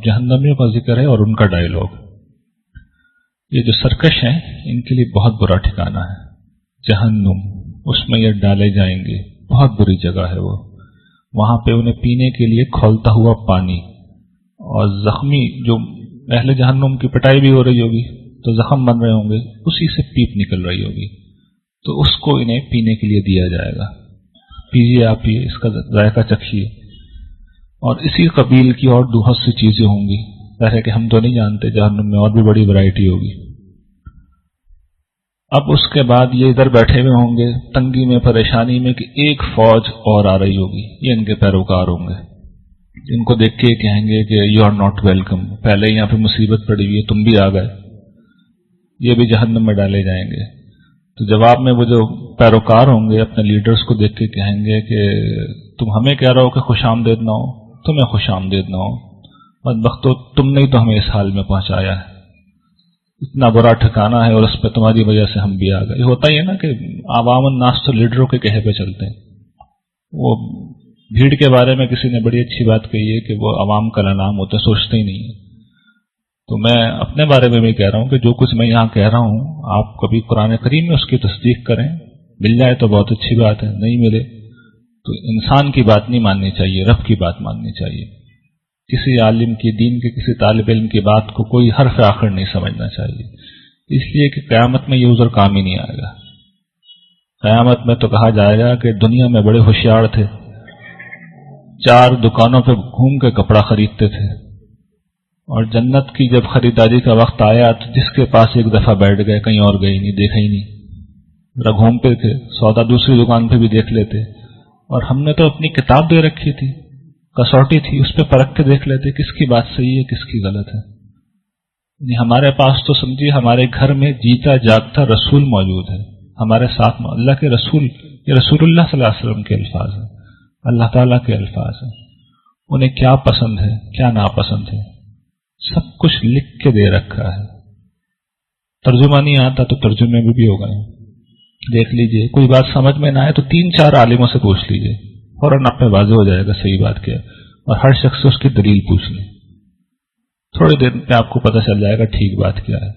اب جہنمیوں کا ذکر ہے اور ان کا ڈائیلاگ. یہ جو سرکش ہیں ان کے لیے بہت برا ٹھکانہ ہے جہنم، اس میں یہ ڈالے جائیں گے. بہت بری جگہ ہے وہ. وہاں پہ انہیں پینے کے لیے کھولتا ہوا پانی، اور زخمی جو اہل جہنم کی پٹائی بھی ہو رہی ہوگی تو زخم بن رہے ہوں گے، اسی سے پیپ نکل رہی ہوگی، تو اس کو انہیں پینے کے لیے دیا جائے گا. پیجیے آپ یہ، اس کا ذائقہ چکھیے. اور اسی قبیل کی اور بہت سی چیزیں ہوں گی، ظاہر کہ ہم تو نہیں جانتے، جہنم میں اور بھی بڑی ورائٹی ہوگی. اب اس کے بعد یہ ادھر بیٹھے ہوئے ہوں گے تنگی میں، پریشانی میں، کہ ایک فوج اور آ رہی ہوگی. یہ ان کے پیروکار ہوں گے، ان کو دیکھ کے کہیں گے کہ یو آر ناٹ ویلکم، پہلے یہاں پہ مصیبت پڑی ہوئی ہے، تم بھی آ گئے. یہ بھی جہنم میں ڈالے جائیں گے. تو جواب میں وہ جو پیروکار ہوں گے اپنے لیڈرز کو دیکھ کے کہیں گے کہ تم ہمیں کہہ رہے ہو کہ خوش آمدید نہ ہو، تمہیں خوش آمدید نہ ہو، بدبختو تم نے تو ہمیں اس حال میں پہنچایا ہے، اتنا برا ٹھکانہ ہے اور اس پہ تمہاری وجہ سے ہم بھی آ گئے. یہ ہوتا ہی ہے نا کہ عوام الناس تو لیڈروں کے کہے پہ چلتے ہیں. وہ بھیڑ کے بارے میں کسی نے بڑی اچھی بات کہی ہے کہ وہ عوام کا نام ہوتے، سوچتے ہی نہیں ہیں. تو میں اپنے بارے میں بھی کہہ رہا ہوں کہ جو کچھ میں یہاں کہہ رہا ہوں آپ کبھی قرآن کریم میں اس کی تصدیق کریں، مل جائے تو بہت اچھی بات ہے، نہیں ملے تو انسان کی بات نہیں ماننی چاہیے، رب کی بات ماننی چاہیے. کسی عالم کی، دین کے کسی طالب علم کی بات کو کوئی حرف آخر نہیں سمجھنا چاہیے، اس لیے کہ قیامت میں یہ عذر کام ہی نہیں آئے گا. قیامت میں تو کہا جائے گا کہ دنیا میں بڑے ہوشیار تھے، 4 دکانوں پہ گھوم کے کپڑا خریدتے تھے، اور جنت کی جب خریداری کا وقت آیا تو جس کے پاس ایک دفعہ بیٹھ گئے کہیں اور گئے نہیں، دیکھا ہی نہیں. ذرا گھومتے تھے، سودا دوسری دکان پہ بھی دیکھ لیتے، اور ہم نے تو اپنی کتاب دے رکھی تھی، کسوٹی تھی، اس پہ پرکھ کے دیکھ لیتے کس کی بات صحیح ہے کس کی غلط ہے. ہمارے پاس تو سمجھیے ہمارے گھر میں جیتا جاگتا رسول موجود ہے، ہمارے ساتھ اللہ کے رسول، یہ رسول اللہ صلی اللہ علیہ وسلم کے الفاظ ہیں، اللہ تعالیٰ کے الفاظ ہیں. انہیں کیا پسند ہے کیا ناپسند ہے سب کچھ لکھ کے دے رکھا ہے. ترجمہ نہیں آتا تو ترجمے میں بھی ہوگا، دیکھ لیجئے. کوئی بات سمجھ میں نہ آئے تو 3-4 عالموں سے پوچھ لیجئے، فوراً آپ میں واضح ہو جائے گا صحیح بات کیا ہے، اور ہر شخص سے اس کی دلیل پوچھ لیں، تھوڑی دیر میں آپ کو پتہ چل جائے گا ٹھیک بات کیا ہے.